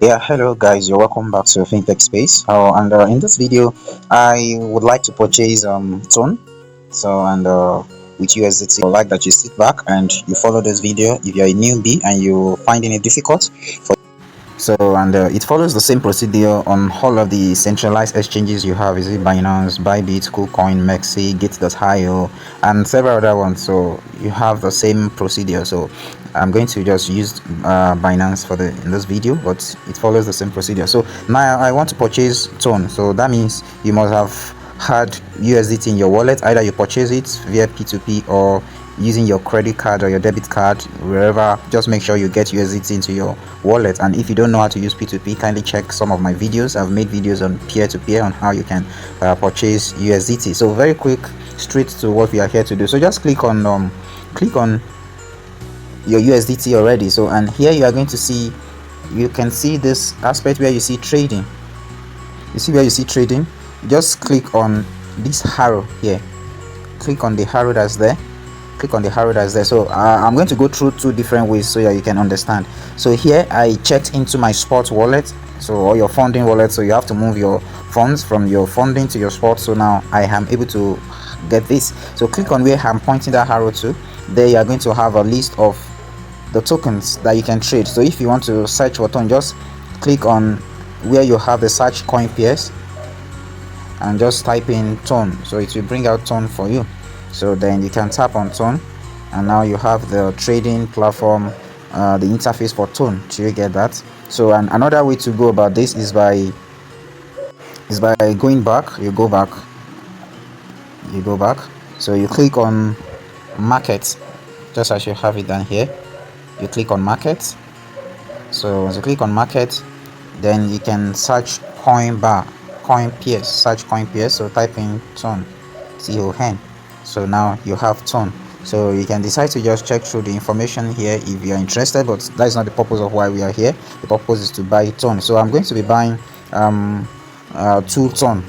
Yeah, hello guys, you're welcome back to FinTech Space. And in this video, I would like to purchase Tone. So and with USDT, I'd like that you sit back and you follow this video. If you're a newbie and you're finding it difficult, it follows the same procedure on all of the centralized exchanges you have. Is it Binance, Bybit, KuCoin, Mexi, Git.io, and several other ones. So you have the same procedure. So I'm going to just use Binance for the in this video, but it follows the same procedure. So now I want to purchase Tone. So that means you must have had USDT in your wallet. Either you purchase it via P2P or using your credit card or your debit card, wherever. Just make sure you get USDT into your wallet. And if you don't know how to use P2P, kindly check some of my videos. I've made videos on peer-to-peer on how you can purchase USDT. So very quick, straight to what we are here to do. So just click on your USDT already. So and here you are going to see, you can see this aspect where you see trading. You see where you see trading, just click on this arrow here. Click on the arrow that's there. Click on the arrow that's there. So I'm going to go through two different ways so that you can understand. So here I checked into my spot wallet, so or your funding wallet. So you have to move your funds from your funding to your spot. So now I am able to get this. So click on where I'm pointing that arrow to. There you are going to have a list of the tokens that you can trade. So if you want to search for Tone, just click on where you have the search coin pairs and just type in Tone. So it will bring out Tone for you. So then you can tap on Tone, and now you have the trading platform, the interface for Tone. Do you get that? So and another way to go about this is by going back. You go back. So you click on market, just as you have it down here. You click on market. So as you click on market, then you can search coin pairs. Search coin pairs. So type in Tone, TON. So now you have Tone. So you can decide to just check through the information here if you are interested, but that is not the purpose of why we are here. The purpose is to buy Tone. So I'm going to be buying 2 Tone.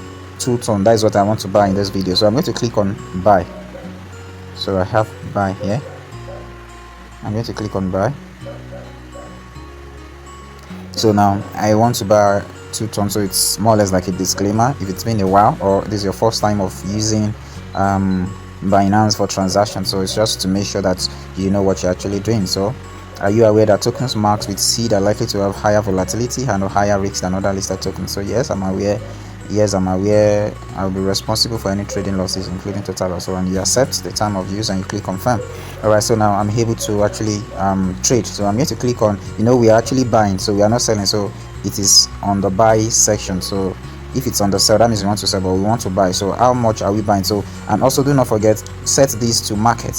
That is what I want to buy in this video. So I'm going to click on buy. So I have buy here. I'm going to click on buy. So now I want to buy 2 Tone. So it's more or less like a disclaimer. If it's been a while or this is your first time of using Binance for transactions, so it's just to make sure that you know what you're actually doing. So are you aware that tokens marked with seed are likely to have higher volatility and higher risk than other listed tokens? So yes, I'm aware. I'll be responsible for any trading losses, including total loss. So and you accept the time of use and you click confirm. All right, so now I'm able to actually trade. So I'm going to click on, we are actually buying, so we are not selling. So it is on the buy section. So if it's on the sell, that means we want to sell, but we want to buy. So how much are we buying? So and also do not forget, set this to market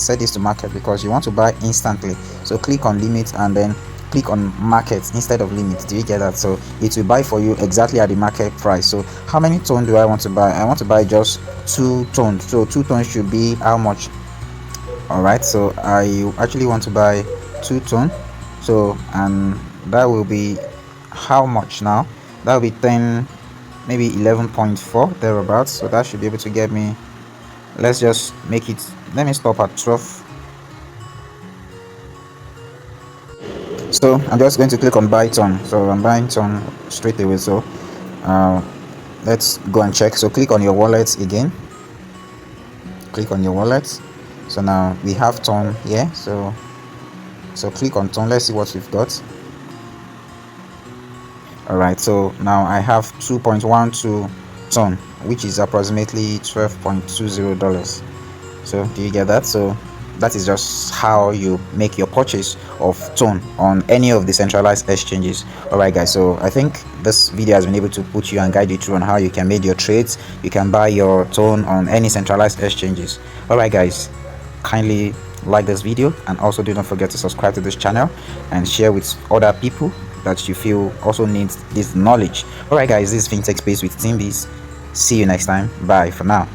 because you want to buy instantly. So click on limit and then click on market instead of limit. Do you get that? So it will buy for you exactly at the market price. So how many Tone do I want to buy? I want to buy just 2 Tone. So 2 Tone should be how much? All right, so I actually want to buy 2 Tone. So and that will be how much now? That will be 10, maybe 11.4 thereabouts. So that should be able to get me, let's just make it, let me stop at 12. So I'm just going to click on buy Tone. So I'm buying Tone straight away. So let's go and check. So click on your wallet again. Click on your wallet. So now we have Tone here. So click on Tone. Let's see what we've got. All right, so now I have 2.12 Tone, which is approximately $12.20. So do you get that? So that is just how you make your purchase of Tone on any of the centralized exchanges. All right guys, so I think this video has been able to put you and guide you through on how you can make your trades. You can buy your Tone on any centralized exchanges. All right guys, kindly like this video and also do not forget to subscribe to this channel and share with other people that you feel also needs this knowledge. All right guys, this is FinTech Space with Team Bees. See you next time. Bye for now.